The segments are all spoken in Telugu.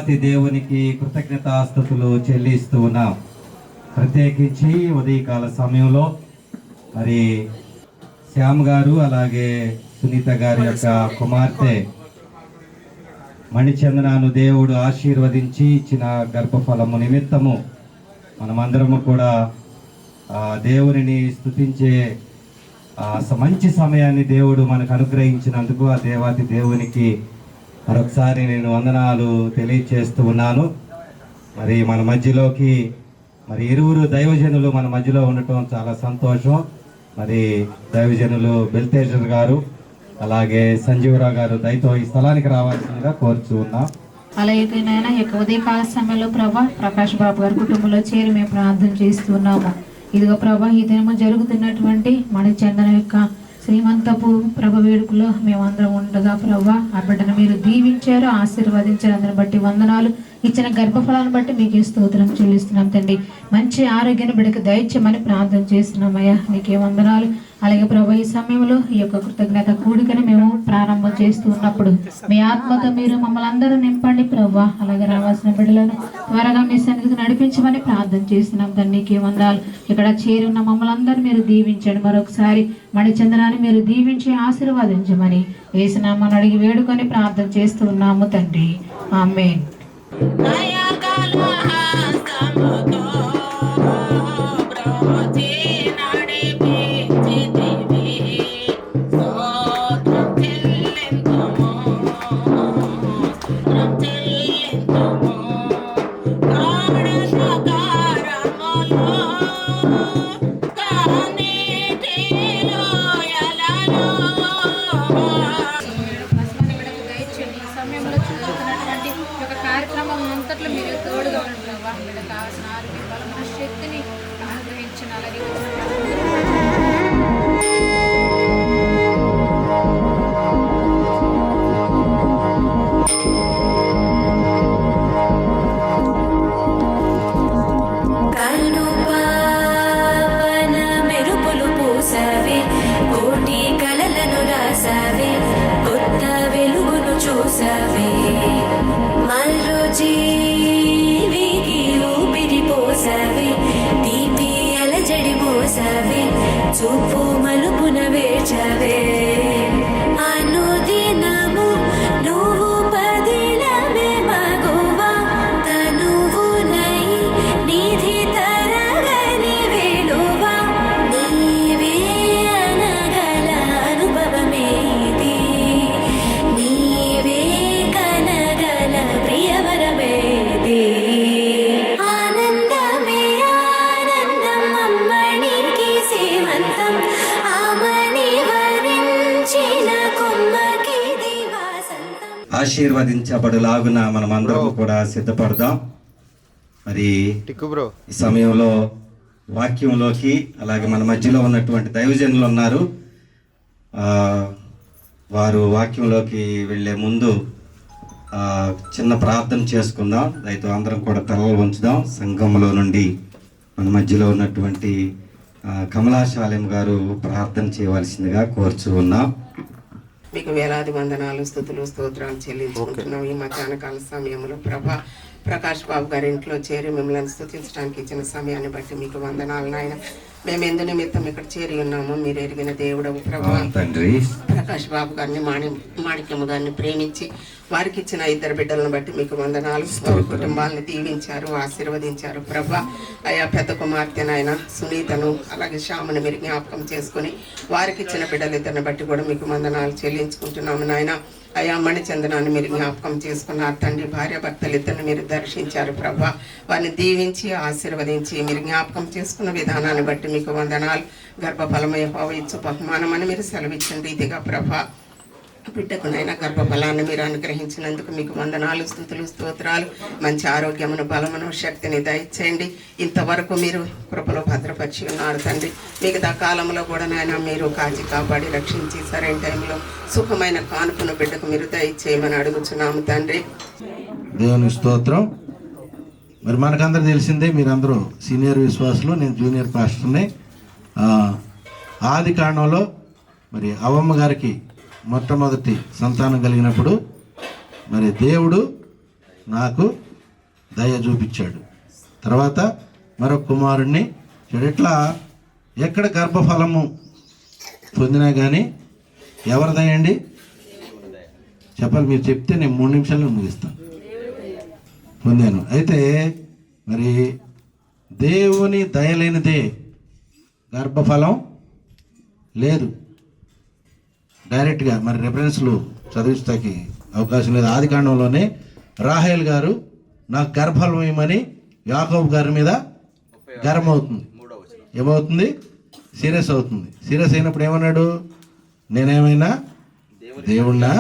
దేవాతి దేవునికి కృతజ్ఞతాస్తుతులు చెల్లిస్తూ ఉన్నాం. ప్రత్యేకించి ఉదయకాల సమయంలో మరి శ్యామ్ గారు అలాగే సునీత గారి యొక్క కుమార్తె మణిచందనాను దేవుడు ఆశీర్వదించి ఇచ్చిన గర్భఫలము నిమిత్తము మనమందరము కూడా దేవునిని స్తుతించే మంచి సమయాన్ని దేవుడు మనకు అనుగ్రహించినందుకు ఆ దేవాతి దేవునికి మరొకసారి నేను వందనాలు తెలియచేస్తూ ఉన్నాను. మరి మన మధ్యలోకి మరి ఇరువురు దైవజనులు మన మధ్యలో ఉండటం చాలా సంతోషం. మరి దైవజనులు బెల్తేజర్ గారు అలాగే సంజీవరావు గారు దయతో ఈ స్థలానికి రావాల్సిందిగా కోరుచూ ఉన్నాం. అలాగే నాయన ఈ యొక్క ఉదయకాల సమయంలో ప్రభా ప్రకాష్ బాబు గారి కుటుంబంలో చేరి మేము ప్రార్థన చేస్తున్నాము. ఇదిగో ప్రభా ఈ దినము జరుగుతున్నటువంటి మణిచందన యొక్క శ్రీమంతపు ప్రభ వేడుకలో మేమందరం ఉండగా ప్రభా ఆ బిడ్డను మీరు దీవించారు, ఆశీర్వదించారు. అందరిని బట్టి వందనాలు. ఇచ్చిన గర్భఫలాన్ని బట్టి మీకు స్తోత్రం చెల్లిస్తున్నాం తండ్రి. మంచి ఆరోగ్యాన్ని బిడ్డకు దయచేయమని ప్రార్థన చేస్తున్నామయ్యా, నీకే వందనాలు. అలాగే ప్రభా ఈ సమయంలో ఈ యొక్క కృతజ్ఞత కూడికను మేము ప్రారంభం చేస్తూ ఉన్నప్పుడు మీ ఆత్మతో మీరు మమ్మల్ని అందరూ నింపండి ప్రభా. అలాగే రావాల్సిన బిడ్డలను త్వరగా మీ సన్నిధికి నడిపించమని ప్రార్థన చేస్తున్నాం తండ్రి. నీకే వందనాలు. ఇక్కడ చేరున్న మమ్మల్ని అందరూ మీరు దీవించండి. మరొకసారి మణిచందనాన్ని మీరు దీవించి ఆశీర్వదించమని యేసునామమున అడిగి వేడుకొని ప్రార్థన చేస్తూ ఉన్నాము తండ్రి. ఆమేన్. కార్యక్రమం అంతట్లో మీరు తోడుగా ఉండండి ప్రభావ. మీరు కావాల్సిన ఆరోగ్య బలమైన శక్తిని అనుగ్రహించిన అలాగే మెరుపులు పూసావే, కోటి కలలను రాసావే, కొత్త వెలుగును చూసావే, మరో జీవికి ఊపిరి పోసావే, తీపి అలజడి పోసావే, చూపు మలుపున వేచావే, అనుదినము నువ్వు పదిలమే మగువా, తనువునై నిధి తరగని వేలువా, నీవే అనగల అనుభవమేది, నీవే కనగల ప్రియవరమేది, ఆనందమే ఆనందం అమ్మనికి శ్రీమంతం, ఆమని వరించిన కొమ్మకి దివాసంతం. ఆశీర్వదించబడులాగున మనమందరం కూడా సిద్ధపడదాం. మరి ఈ సమయంలో వాక్యంలోకి అలాగే మన మధ్యలో ఉన్నటువంటి దైవజనులు ఉన్నారు. వారు వాక్యంలోకి వెళ్ళే ముందు చిన్న ప్రార్థన చేసుకుందాం. దయతో అందరం కూడా తలలు వంచుదాం. సంఘంలో నుండి మన మధ్యలో ఉన్నటువంటి కమలాశాలెం గారు ప్రార్థన చేయవలసిందిగా కోరుచూ ఉన్నాం. మీకు వేలాది వందనాలు, స్థుతులు, స్తోత్రాలు చెల్లించుకుంటున్నాం. ఈ మధ్యాహ్న కాల సమయంలో ప్రకాష్ బాబు గారి ఇంట్లో చేరి మిమ్మల్ని స్తుతించడానికి ఇచ్చిన సమయాన్ని బట్టి మీకు వందనాలు నాయన. మేము ఎందు నిమిత్తం ఇక్కడ చేరి ఉన్నాము మీరు ఎరిగిన దేవుడవు ప్రభా. ప్రకాష్ బాబు గారిని మాణిక్యము గారిని ప్రేమించి వారికి ఇచ్చిన 2 బిడ్డలను బట్టి మీకు వందనాలు. కుటుంబాలను దీవించారు, ఆశీర్వదించారు ప్రభా. అయా పెద్ద కుమార్తె నాయన సునీతను అలాగే శ్యామును మీరు జ్ఞాపకం చేసుకుని వారికి ఇచ్చిన బిడ్డలిద్దరిని బట్టి కూడా మీకు వందనాలు చెల్లించుకుంటున్నాము నాయన. అయా మణిచందనాన్ని మీరు జ్ఞాపకం చేసుకున్నారు తండ్రి. భార్య భర్తలిద్దరిని మీరు దర్శించారు ప్రభా. వారిని దీవించి ఆశీర్వదించి మీరు జ్ఞాపకం చేసుకున్న విధానాన్ని బట్టి మీకు వందనాలు. గర్భఫలమయ ఇచ్చు బహుమానమని మీరు సెలవిచ్చండి ఇదిగా ప్రభా. బిడ్డకునైనా గర్భఫలాన్ని మీరు అనుగ్రహించినందుకు మీకు వందనాలు, స్తుతులు, స్తోత్రాలు. మంచి ఆరోగ్యమును, బలమును, శక్తిని దయచేయండి. ఇంతవరకు మీరు కృపలో భద్రపరిచి ఉన్నారు తండ్రి. మిగతా కాలంలో కూడా నాయన మీరు కాచి కాపాడి రక్షించి సరైన టైంలో సుఖమైన కానుకను బిడ్డకు మీరు దయచేయమని అడుగుచున్నాము తండ్రి. దేవుని స్తోత్రం. మరి మనకందరూ తెలిసిందే, మీరందరూ సీనియర్ విశ్వాసులు, నేను జూనియర్ పాస్టర్ని. ఆది కాండంలో మరి అవ్వమ్మ గారికి మొట్టమొదటి సంతానం కలిగినప్పుడు మరి దేవుడు నాకు దయ చూపించాడు. తర్వాత మరొక కుమారుణ్ణి ఇట్లా ఎక్కడ గర్భఫలము పొందినా కానీ ఎవరి దయ అండి చెప్పాలి, మీరు చెప్తే నేను 3 నిమిషాల్లో ముగిస్తాను. పొందాను. అయితే మరి దేవుని దయ లేనిదే గర్భఫలం లేదు. డైరెక్ట్గా మరి రెఫరెన్స్లు చదివిస్తాకి అవకాశం లేదు. ఆది కాండంలోనే రాహేల్ గారు నాకు గర్భఫలం ఇవ్వమని యాకోబు గారి మీద గర్భం అవుతుంది. ఏమవుతుంది? సీరియస్ అవుతుంది. సీరియస్ అయినప్పుడు ఏమన్నాడు? నేనేమైనా దేవుణ్ణా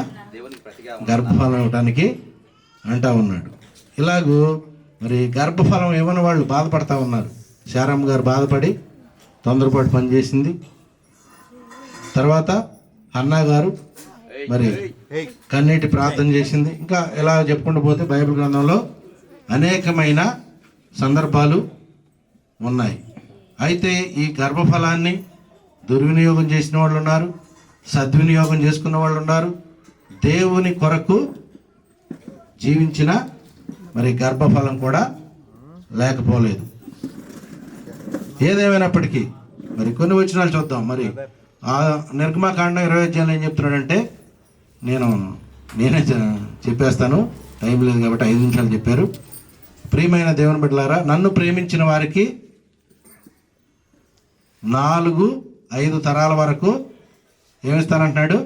గర్భఫలం ఇవ్వటానికి అంటా ఉన్నాడు. ఇలాగూ మరి గర్భఫలం ఇవ్వని వాళ్ళు బాధపడతా ఉన్నారు. శారమ్మ గారు బాధపడి తొందరపాటు పనిచేసింది. తర్వాత అన్నా గారు మరి కన్నీటి ప్రార్థన చేసింది. ఇంకా ఇలా చెప్పుకుంటూ పోతే బైబిల్ గ్రంథంలో అనేకమైన సందర్భాలు ఉన్నాయి. అయితే ఈ గర్భఫలాన్ని దుర్వినియోగం చేసిన వాళ్ళు ఉన్నారు, సద్వినియోగం చేసుకున్న వాళ్ళు ఉన్నారు. దేవుని కొరకు జీవించిన మరి గర్భఫలం కూడా లేకపోలేదు. ఏదేమైనప్పటికీ మరి కొన్ని వచనాలు చూద్దాం. మరి ఆ నిర్గమాకాండం 20 అధ్యాయంలో ఏం చెప్తున్నాడంటే, నేనే చెప్పేస్తాను, టైం లేదు కాబట్టి 5 నిమిషాలు చెప్పారు. ప్రియమైన దేవుని బిడ్డలారా, నన్ను ప్రేమించిన వారికి 4-5 తరాల వరకు ఏమిస్తానంటున్నాడు?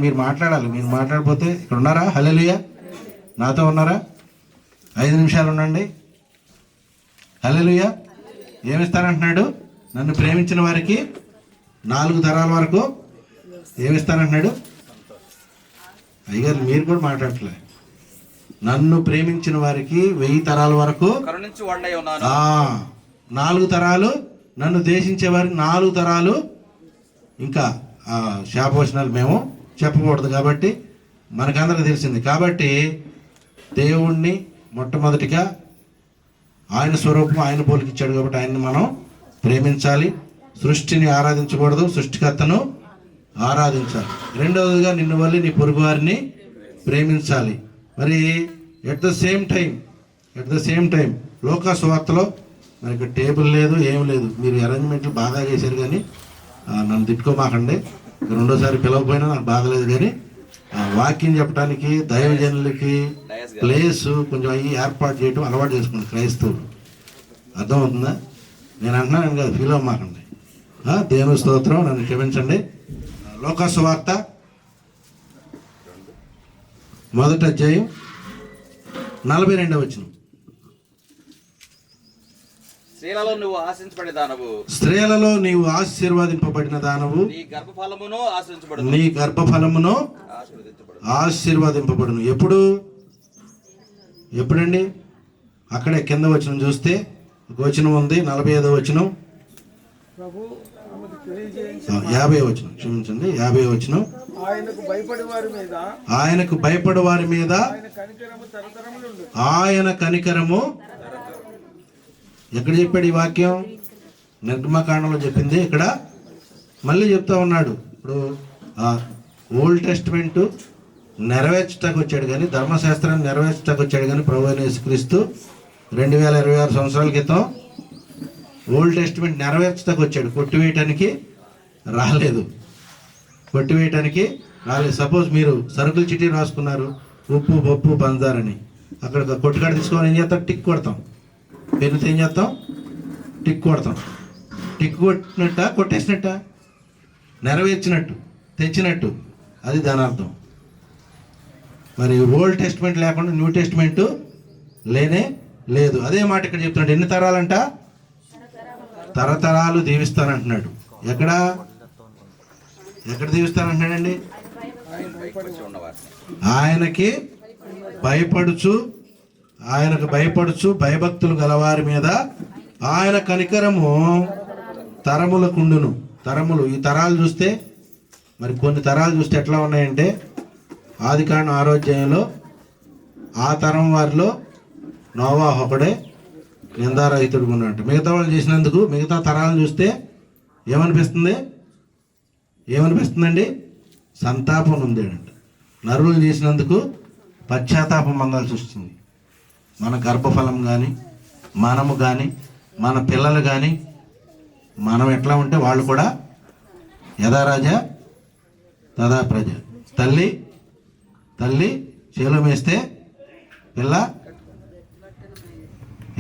మీరు మాట్లాడాలి. మీరు మాట్లాడిపోతే ఇక్కడ ఉన్నారా? హల్లెలూయా, నాతో ఉన్నారా? 5 నిమిషాలు ఉండండి. హల్లెలూయా. ఏమిస్తానంటున్నాడు? నన్ను ప్రేమించిన వారికి 4 తరాల వరకు ఏమిస్తానంటున్నాడు? అయ్యగారు మీరు కూడా మాట్లాడట్లే. నన్ను ప్రేమించిన వారికి 1000 తరాల వరకు 4 తరాలు, నన్ను దేశించే వారికి 4 తరాలు. ఇంకా శాపవచనాలు మేము చెప్పకూడదు కాబట్టి మనకందరికి తెలిసింది. కాబట్టి దేవుణ్ణి మొట్టమొదటిగా ఆయన స్వరూపం, ఆయన పోలికిచ్చాడు కాబట్టి ఆయన్ని మనం ప్రేమించాలి. సృష్టిని ఆరాధించకూడదు, సృష్టికర్తను ఆరాధించాలి. రెండవదిగా నిన్ను వల్లి నీ పొరుగు వారిని ప్రేమించాలి. మరి ఎట్ ద సేమ్ టైం లోకా సువార్తలో మరి ఇక్కడ టేబుల్ లేదు, ఏం లేదు. మీరు అరేంజ్మెంట్లు బాగా చేశారు కానీ నన్ను తిట్టుకోమాకండి. రెండోసారి పిలవకపోయినా నాకు బాధలేదు. కానీ వాక్యం చెప్పడానికి దైవజనులకి ప్లేసు కొంచెం అయ్యి ఏర్పాటు చేయడం అలవాటు చేసుకోండి క్రైస్తవులు. అర్థమవుతుందా? నేను అంటున్నాను కదా, ఫీల్ అవ్వమాకండి. దేవుని స్తోత్రం, నన్ను క్షమించండి. లోకా సువార్త 1వ అధ్యాయం 42వ వచనం. స్త్రీలలో నువ్వు ఆశించబడిన దానవు, స్త్రీలలో నీవు ఆశీర్వదింపబడిన దానవు, నీ గర్భఫలమును ఆశించబడును, నీ గర్భఫలమును ఆశీర్వదింపబడును. ఎప్పుడండి? అక్కడే కింద వచనం చూస్తే ఒక వచనం ఉంది, 45వ వచనం, 50వ వచనం, క్షమించండి, 50వ వచనం. ఆయనకు భయపడు వారి మీద ఆయన కనికరము. ఎక్కడ చెప్పాడు ఈ వాక్యం? నిర్గమకాండంలో చెప్పింది ఇక్కడ మళ్ళీ చెప్తా ఉన్నాడు. ఇప్పుడు ఓల్డ్ టెస్టిమెంట్ నెరవేర్చడానికి వచ్చాడు కానీ, ధర్మశాస్త్రాన్ని నెరవేర్చడానికి వచ్చాడు కానీ ప్రభువైన యేసుక్రీస్తు 2026 సంవత్సరాల క్రితం ఓల్డ్ టెస్టిమెంట్ నెరవేర్చడానికి వచ్చాడు. కొట్టివేయటానికి రాలేదు. సపోజ్ మీరు సరుకులు చిట్టి రాసుకున్నారు, ఉప్పు, పప్పు, పంచదారని. అక్కడ కొట్టుకాడ తీసుకొని ఏం చేస్తాం? టిక్ కొడతాం. పెన్నుతో ఏం చేస్తాం? టిక్ కొడతాం. టిక్ కొట్టినట్ట, కొట్టేసినట్ట, నెరవేర్చినట్టు, తెచ్చినట్టు, అది దాని అర్థం. మరి ఓల్డ్ టెస్టిమెంట్ లేకుండా న్యూ టెస్టిమెంట్ లేనే లేదు. అదే మాట ఇక్కడ చెప్తున్నాడు. ఎన్ని తరాలంట? తరతరాలు దీవిస్తానంటున్నాడు. ఎక్కడ దీవిస్తానంటున్నాడండి? ఆయనకు భయపడుచు భయభక్తులు గలవారి మీద ఆయన కనికరము తరములకుండును. తరములు, ఈ తరాలు చూస్తే మరి కొన్ని తరాలు చూస్తే ఎట్లా ఉన్నాయంటే, ఆదికాండం 6వ అధ్యాయంలో ఆ తరం వారిలో నోవాహు ఒకడే నిందారహితుడుగా ఉన్నట్టు. మిగతా వాళ్ళు చేసినందుకు మిగతా తరాలను చూస్తే ఏమనిపిస్తుందండి? సంతాపం ఉందేనంట. నరులు చేసినందుకు పశ్చాత్తాపం పొందాల్సి వస్తుంది. మన గర్భఫలం కానీ, మనము కానీ, మన పిల్లలు కానీ, మనం ఎట్లా ఉంటే వాళ్ళు కూడా యథా రాజా తదా ప్రజ. తల్లి చేలో వేస్తే పిల్ల,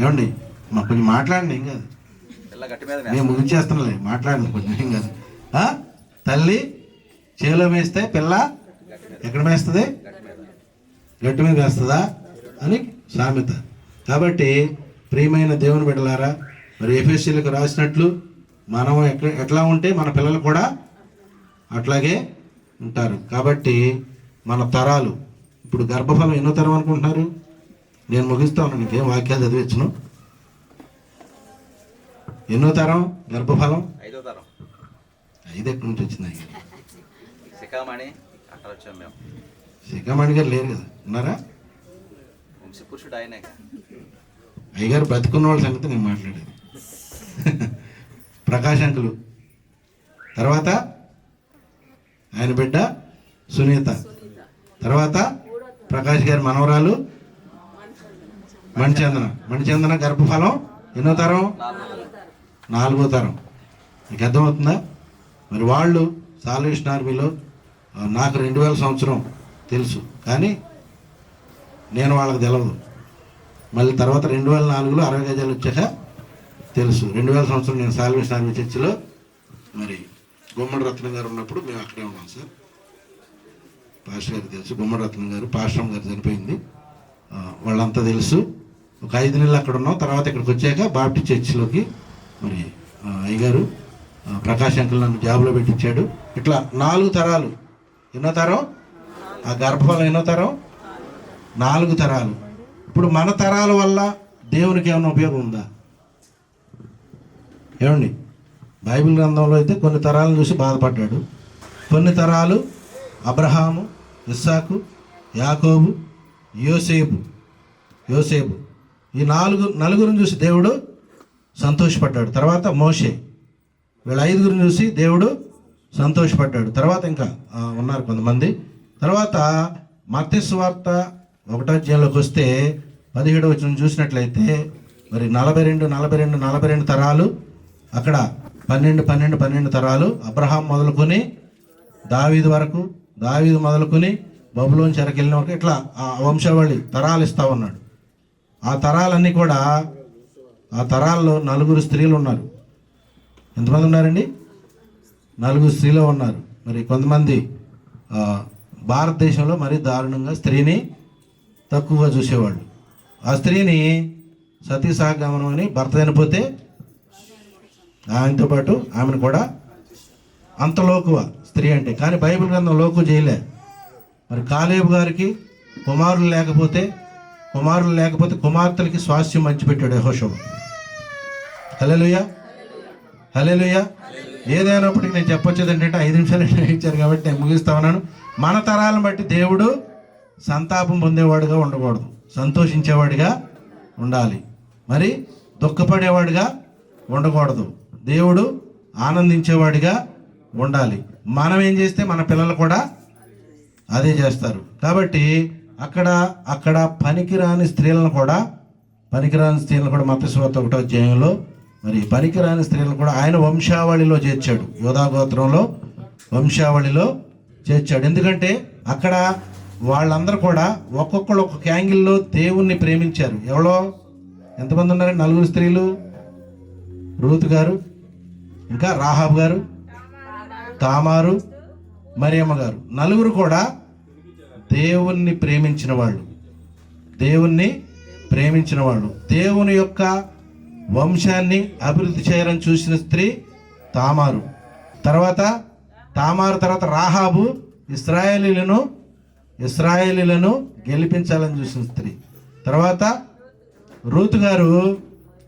ఏమండి మా కొంచెం మాట్లాడండి, ఏం కాదు, పిల్ల గట్టి మీద మేము ముగించేస్తున్నాలే, మాట్లాడండి కొంచెం, ఏం కాదు. తల్లి చేలో వేస్తే పిల్ల ఎక్కడ వేస్తుంది? గట్టి మీద వేస్తుందా అని సామెత. కాబట్టి ప్రియమైన దేవుని బిడ్డలారా, మరి ఎఫెసీయులకు రాసినట్లు మనం ఎట్లా ఉంటే మన పిల్లలు కూడా అట్లాగే ఉంటారు. కాబట్టి మన తరాలు, ఇప్పుడు గర్భఫలం ఎన్నో తరం అనుకుంటున్నారు? నేను ముగిస్తాను, నీకేం వాక్యాలు చదివించను. ఎన్నో తరం గర్భఫలం? 5వ తరం. 5 ఎక్కడి నుంచి వచ్చింది? శిఖామణి అట్లా వచ్చాం మేము. శిఖామణి గారు లేరు కదా, ఉన్నారా? వంశీ పురుషుడు ఆయనే. అయ్యగారు బతుకున్న వాళ్ళ సంగతి నేను మాట్లాడేది. ప్రకాశ్ అంకులు, తర్వాత ఆయన బిడ్డ సునీత, తర్వాత ప్రకాష్ గారి మనవరాలు మణిచందన గర్భఫలం ఎన్నో తరం? 4వ తరం. మీకు అర్థమవుతుందా? మరి వాళ్ళు సాల్వేషన్ ఆర్మీలో, నాకు 2000 సంవత్సరం తెలుసు, కానీ నేను వాళ్ళకి తెలియదు. మళ్ళీ తర్వాత 2004లో 60 గజాలు వచ్చాక తెలుసు. 2000 సంవత్సరం నేను సాల్వేషన్ ఆర్మీ చర్చిలో, మరి గుమ్మడి రత్నం గారు ఉన్నప్పుడు మేము అక్కడే ఉన్నాం సార్. పాస్టర్ గారు తెలుసు, గుమ్మడి రత్నం గారు, పాస్టర్ గారు చనిపోయింది, వాళ్ళంతా తెలుసు. ఒక 5 నెలలు అక్కడ ఉన్నాం. తర్వాత ఇక్కడికి వచ్చాక బాప్టిస్ట్ చర్చిలోకి మరి అయ్యగారు ప్రకాశ్ అంకుల్ నన్ను జాబ్లో పెట్టించాడు. ఇట్లా 4 తరాలు. ఎన్నో తరం? ఆ గర్భఫలం ఎన్నో తరం? 4 తరాలు. ఇప్పుడు మన తరాల వల్ల దేవునికి ఏమైనా ఉపయోగం ఉందా? ఏమండి, బైబిల్ గ్రంథంలో అయితే కొన్ని తరాలను చూసి బాధపడ్డాడు. కొన్ని తరాలు అబ్రహాము, ఇస్సాకు, యాకోబు, యోసేపు ఈ నలుగురిని చూసి దేవుడు సంతోషపడ్డాడు. తర్వాత మోషే, వీళ్ళ 5గురిని చూసి దేవుడు సంతోషపడ్డాడు. తర్వాత ఇంకా ఉన్నారు కొంతమంది. తర్వాత మత్తయి సువార్త 1వ అధ్యాయంలోకి వస్తే 17వ వచనం చూసినట్లయితే మరి 42 తరాలు, అక్కడ 12 తరాలు, అబ్రహాం మొదలుకొని దావీదు వరకు, దావీదు మొదలుకొని బబులోని చెరకెళ్ళిన వరకు, ఇట్లా ఆ వంశావళి తరాలు ఇస్తా ఉన్నాడు. ఆ తరాలన్నీ కూడా, ఆ తరాల్లో 4 స్త్రీలు ఉన్నారు. ఎంతమంది ఉన్నారండి? 4 స్త్రీలు ఉన్నారు. మరి కొంతమంది భారతదేశంలో మరీ దారుణంగా స్త్రీని తక్కువగా చూసేవాళ్ళు. ఆ స్త్రీని సతీ సహగమనం అని, భర్త చనిపోతే ఆయనతో పాటు ఆమెను కూడా అంత లోకువ స్త్రీ అంటే. కానీ బైబిల్ గ్రంథం లోకు చేయలే. మరి కాలేబు గారికి కుమారులు లేకపోతే కుమార్తెలకి స్వాస్థ్యం పంచిపెట్టాడు యెహోషువ. హల్లెలూయా, హల్లెలూయా. ఏదైనప్పటికీ నేను చెప్పొచ్చేది ఏంటంటే 5 నిమిషాలు ఇచ్చారు కాబట్టి నేను ముగిస్తా ఉన్నాను. మన తరాలను బట్టి దేవుడు సంతాపం పొందేవాడుగా ఉండకూడదు, సంతోషించేవాడిగా ఉండాలి. మరి దుఃఖపడేవాడిగా ఉండకూడదు, దేవుడు ఆనందించేవాడిగా ఉండాలి. మనం ఏం చేస్తే మన పిల్లలు కూడా అదే చేస్తారు. కాబట్టి అక్కడ పనికిరాని స్త్రీలను కూడా మత్తయి సువార్త 1వ అధ్యాయంలో మరి పనికిరాని స్త్రీలను కూడా ఆయన వంశావళిలో చేర్చాడు, యోధా గోత్రంలో వంశావళిలో చేర్చాడు. ఎందుకంటే అక్కడ వాళ్ళందరూ కూడా ఒక్కొక్కళ్ళు ఒక్కొక్క యాంగిల్లో దేవుణ్ణి ప్రేమించారు. ఎవరో ఎంతమంది ఉన్నారు? 4 స్త్రీలు, రూతు గారు, ఇంకా రాహాబ్ గారు, తామారు, మరియమ్మ గారు, 4 కూడా దేవుణ్ణి ప్రేమించిన వాళ్ళు, దేవుని యొక్క వంశాన్ని అభివృద్ధి చేయాలని చూసిన స్త్రీ తామారు. తర్వాత రాహాబు ఇశ్రాయేలీలను గెలిపించాలని చూసిన స్త్రీ. తర్వాత రూతు గారు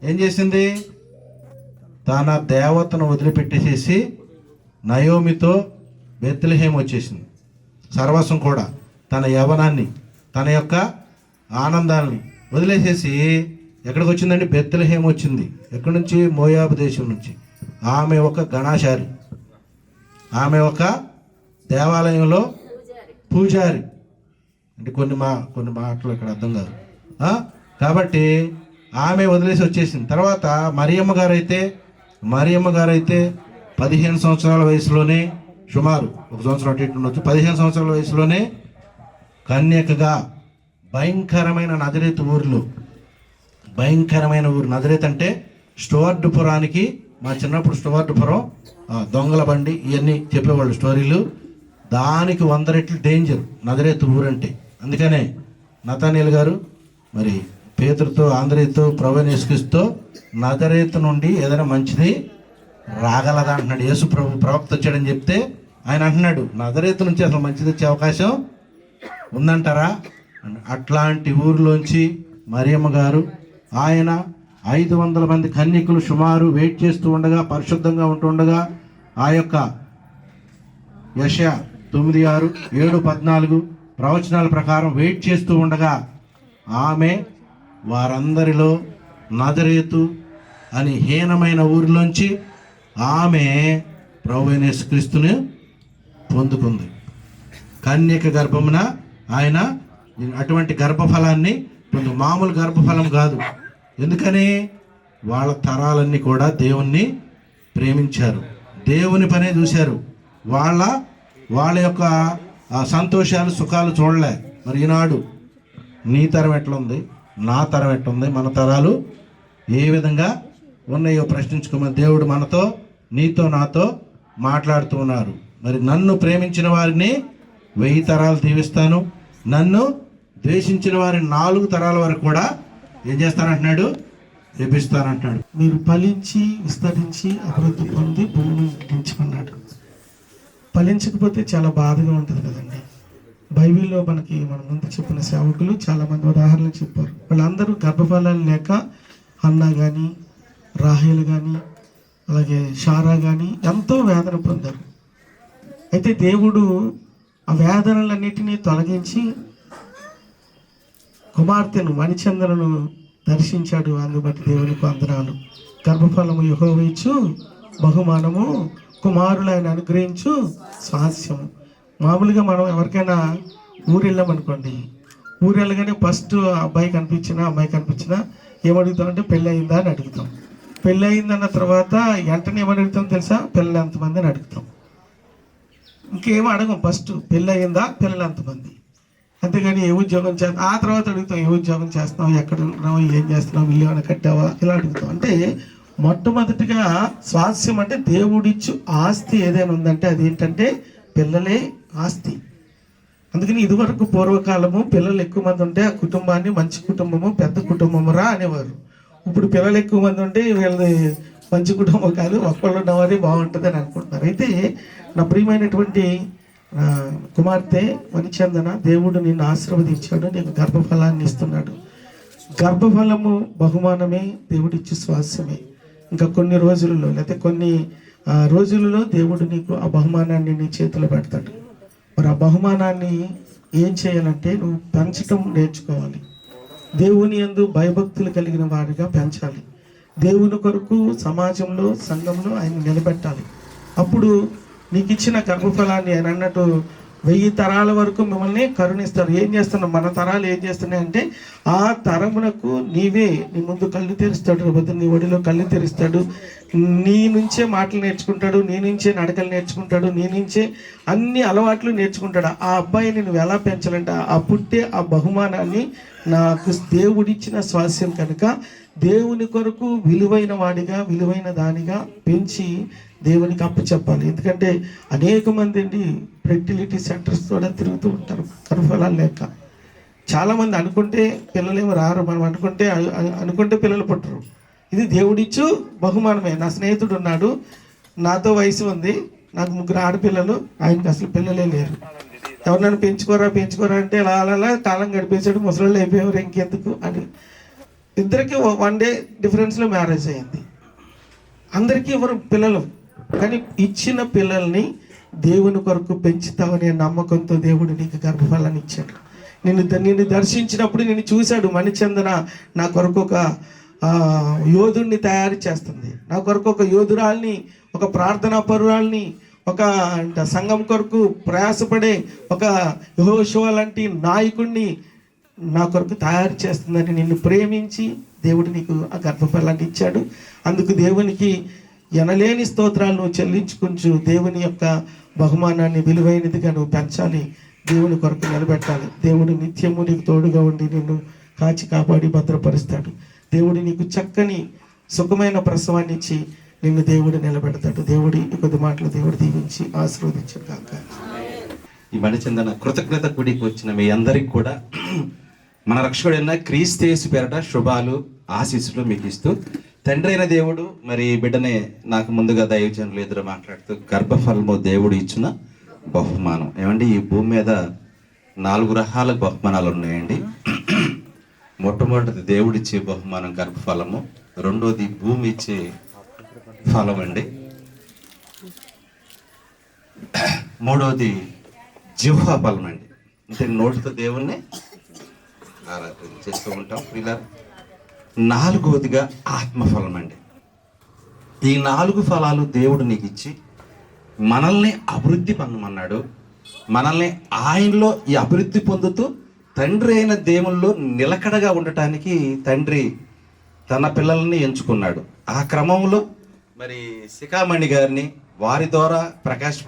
ఏం చేసింది? తన దేవతను వదిలిపెట్టేసేసి నయోమితో బెత్లెహేము వచ్చేసింది. సర్వస్వం కూడా, తన యవ్వనాన్ని, తన యొక్క ఆనందాన్ని వదిలేసేసి ఎక్కడికి వచ్చిందండి? బెత్లెహేము వచ్చింది. ఎక్కడి నుంచి? మోయాబు దేశం నుంచి. ఆమె ఒక గణాచారి, ఆమె ఒక దేవాలయంలో పూజారి. అంటే కొన్ని మాటలు ఇక్కడ అర్థం కాదు. కాబట్టి ఆమె వదిలేసి వచ్చేసింది. తర్వాత మరియమ్మ గారు అయితే 15 సంవత్సరాల వయసులోనే, సుమారు 1 సంవత్సరం అటు ఇటు ఉండొచ్చు, 15 సంవత్సరాల వయసులోనే కన్యకగా భయంకరమైన ఊరు నజరేత్ అంటే స్టువర్ట్పురానికి, మా చిన్నప్పుడు స్టువర్ట్పురం దొంగల బండి ఇవన్నీ చెప్పేవాళ్ళు స్టోరీలు, దానికి 100 రెట్లు డేంజర్ నజరేత్ ఊరంటే. అందుకనే నతానీయులు గారు మరి పేతురుతో ఆంధ్రేయుతో ప్రభువుని యేసుక్రీస్తుతో నజరేతు నుండి ఏదైనా మంచిది రాగలదా అంటున్నాడు. యేసు ప్రవక్త వచ్చాడని చెప్తే ఆయన అంటున్నాడు నజరేతు నుంచి అసలు మంచిది వచ్చే అవకాశం ఉందంటారా? అట్లాంటి ఊరిలోంచి మరియమ్మ గారు, ఆయన 500 మంది కన్యకులు సుమారు వెయిట్ చేస్తూ ఉండగా, పరిశుద్ధంగా ఉంటుండగా, ఆ యొక్క యెషయా 9:6, 7:14 ప్రవచనాల ప్రకారం వెయిట్ చేస్తూ ఉండగా ఆమె వారందరిలో నజరేతు అని హీనమైన ఊరిలోంచి ఆమె ప్రభువైన యేసుక్రీస్తుని పొందుకుంది. కన్యక గర్భమున ఆయన అటువంటి గర్భఫలాన్ని మామూలు గర్భఫలం కాదు. ఎందుకని వాళ్ళ తరాలన్నీ కూడా దేవుణ్ణి ప్రేమించారు, దేవుని పనే చూశారు. వాళ్ళ యొక్క సంతోషాలు సుఖాలు చూడలే. మరి ఈనాడు నీ తరం ఎట్లుంది, నా తరం ఎట్లుంది, మన తరాలు ఏ విధంగా ఉన్నాయో ప్రశ్నించుకోమని దేవుడు మనతో, నీతో, నాతో మాట్లాడుతూ ఉన్నారు. మరి నన్ను ప్రేమించిన వారిని 1000 తరాలు దీవిస్తాను, నన్ను ద్వేషించిన వారిని 4 తరాల వరకు కూడా ఏం చేస్తానంటున్నాడు, చేపిస్తానంటున్నాడు. మీరు ఫలించి విస్తరించి అభివృద్ధి పొంది భూమిని నిండించుకున్నాడు. ఫలించకపోతే చాలా బాధగా ఉంటుంది కదండి. బైబిల్లో మన ముందు చెప్పిన సేవకులు చాలామంది ఉదాహరణలు చెప్పారు. వాళ్ళందరూ గర్భఫలాలు లేక హన్నా కానీ, రాహేలు కానీ, అలాగే షారా కానీ ఎంతో వేదన పొందారు. అయితే దేవుడు ఆ వేదనలన్నిటినీ తొలగించి కుమార్తెను మణిచంద్రను దర్శించాడు. అందుబట్టి దేవునికి వందనాలు. గర్భఫలము యెహోవా ఇచ్చు బహుమానము, కుమారులు ఆయన అనుగ్రహించు స్వాస్యము. మామూలుగా మనం ఎవరికైనా ఊరు వెళ్ళామనుకోండి, ఊరు వెళ్ళగానే ఫస్ట్ అబ్బాయి కనిపించినా అమ్మాయి కనిపించినా ఏమడుగుతాం అంటే పెళ్ళి అయిందా అని అడుగుతాం. పెళ్ళి అయిందన్న తర్వాత వెంటనే ఏమని అడుగుతాం తెలుసా, పిల్లలు ఎంతమంది అని అడుగుతాం. ఇంకేమో అడగం, ఫస్ట్ పెళ్ళి అయిందా, పిల్లలు ఎంతమంది, అంతేగాని ఏ ఉద్యోగం చేస్తాం. ఆ తర్వాత అడుగుతాం ఏ ఉద్యోగం చేస్తున్నావు, ఎక్కడ ఉంటున్నావు, ఏం చేస్తున్నావు, ఇల్లు ఏమైనా కట్టావా, ఇలా అడుగుతాం. అంటే మొట్టమొదటిగా స్వాస్యం అంటే దేవుడిచ్చు ఆస్తి ఏదైనా ఉందంటే అదేంటంటే పిల్లలే ఆస్తి. అందుకని ఇదివరకు పూర్వకాలము పిల్లలు ఎక్కువ మంది ఉంటే ఆ కుటుంబాన్ని మంచి కుటుంబము, పెద్ద కుటుంబము రా అనేవారు. ఇప్పుడు పిల్లలు ఎక్కువ మంది ఉంటే వీళ్ళది మంచి కుటుంబం కాదు, ఒక్కళ్ళు ఉన్నవారే బాగుంటుంది అని అనుకుంటున్నారు. అయితే నా ప్రియమైనటువంటి కుమార్తె మణిచందన, దేవుడు నిన్ను ఆశీర్వదించాడు, నీకు గర్భఫలాన్ని ఇస్తున్నాడు. గర్భఫలము బహుమానమే, దేవుడిచ్చి స్వాస్యమే. ఇంకా కొన్ని రోజులలో లేకపోతే కొన్ని రోజులలో దేవుడు నీకు ఆ బహుమానాన్ని నీ చేతిలో పెడతాడు. మరి ఆ బహుమానాన్ని ఏం చేయాలంటే నువ్వు పెంచటం నేర్చుకోవాలి. దేవుని యందు భయభక్తులు కలిగిన వారిగా పెంచాలి. దేవుని కొరకు సమాజంలో, సంఘంలో ఆయన నిలబెట్టాలి. అప్పుడు నీకు ఇచ్చిన గర్భఫలాన్ని ఆయన అన్నట్టు 1000 తరాల వరకు మిమ్మల్ని కరుణిస్తారు. ఏం చేస్తున్నాం, మన తరాలు ఏం చేస్తున్నాయి అంటే ఆ తరమునకు నీ ముందు కళ్ళు తెరుస్తాడు, లేకపోతే నీ ఒడిలో కళ్ళు తెరుస్తాడు. నీ నుంచే మాటలు నేర్చుకుంటాడు, నీ నుంచే నడకలు నేర్చుకుంటాడు, నీ నుంచే అన్ని అలవాట్లు నేర్చుకుంటాడు. ఆ అబ్బాయిని నువ్వు ఎలా పెంచాలంటే ఆ పుట్టే ఆ బహుమానాన్ని నాకు దేవుడిచ్చిన స్వాస్యం కనుక దేవుని కొరకు విలువైన వాడిగా, విలువైన దానిగా పెంచి దేవునికి అప్పచెప్పాలి. ఎందుకంటే అనేక మంది అండి ఫెర్టిలిటీ సెంటర్స్ కూడా తిరుగుతూ ఉంటారు గర్భఫలాలు లేక. చాలామంది అనుకుంటే పిల్లలేమో రారు, మనం అనుకుంటే పిల్లలు పుట్టరు. ఇది దేవుడిచ్చు బహుమానమే. నా స్నేహితుడు ఉన్నాడు, నాతో వయసు ఉంది, నాకు 3 ఆడపిల్లలు, ఆయనకి అసలు పిల్లలే లేరు. ఎవరినైనా పెంచుకోరా అంటే అలా కాలం గడిపేశాడు, ముసలోళ్ళు అయిపోయారు, ఇంకెందుకు అని. ఇద్దరికి 1 డే డిఫరెన్స్లో మ్యారేజ్ అయ్యింది. అందరికీ ఎవరు పిల్లలు, కానీ ఇచ్చిన పిల్లల్ని దేవుని కొరకు పెంచుతావనే నమ్మకంతో దేవుడు నీకు గర్భఫలాన్ని ఇచ్చాడు. నిన్ను దర్శించినప్పుడు నిన్ను చూశాడు. మణిచందన నా కొరకు ఒక యోధుడిని తయారు చేస్తుంది, నా కొరకు ఒక యోధురాల్ని, ఒక ప్రార్థనా పరురాల్ని, ఒక సంఘం కొరకు ప్రయాసపడే ఒక యెహోషువ లాంటి నాయకుడిని నా కొరకు తయారు చేస్తుందని నిన్ను ప్రేమించి దేవుడు నీకు ఆ గర్భఫలాన్ని ఇచ్చాడు. అందుకు దేవునికి ఎనలేని స్తోత్రాలు నువ్వు చెల్లించుకుంటూ దేవుని యొక్క బహుమానాన్ని విలువైనదిగా నువ్వు పెంచాలి, దేవుని కొరకు నిలబెట్టాలి. దేవుడు నిత్యము నీకు తోడుగా ఉండి నిన్ను కాచి కాపాడి భద్రపరుస్తాడు. దేవుడు నీకు చక్కని సుఖమైన ప్రసవాన్ని ఇచ్చి నిన్ను దేవుడు నిలబెడతాడు. దేవుడి కొద్ది మాటలు దేవుడు దీవించి ఆశీర్వదించాడు కాక. ఈ మణిచందన కృతజ్ఞత కూడికి వచ్చిన మీ అందరికి కూడా మన రక్షకుడైన క్రీస్తు యేసు పేరట శుభాలు ఆశీస్సులు మీకు ఇస్తూ, తండ్రి అయిన దేవుడు మరి బిడ్డనే నాకు ముందుగా దైవజనులు ఎదురు మాట్లాడుతూ గర్భఫలము దేవుడు ఇచ్చిన బహుమానం. ఏమండి, ఈ భూమి మీద 4 రకాల బహుమానాలు ఉన్నాయండి. మొట్టమొదటిది దేవుడిచ్చే బహుమానం గర్భఫలము, రెండోది భూమి ఇచ్చే ఫలం అండి, మూడోది జిహ్వ ఫలం అండి. అంటే నోటితో దేవుణ్ణి ఆరాధన చేస్తూ ఉంటాం. ఇలా 4వదిగా ఆత్మఫలం అండి. ఈ 4 ఫలాలు దేవుడు నీకు ఇచ్చి మనల్ని అభివృద్ధి పొందమన్నాడు. మనల్ని ఆయనలో ఈ అభివృద్ధి పొందుతూ తండ్రి అయిన దేవుల్లో నిలకడగా ఉండటానికి తండ్రి తన పిల్లల్ని ఎంచుకున్నాడు. ఆ క్రమంలో మరి శిఖామణి గారిని, వారి ద్వారా ప్రకాష్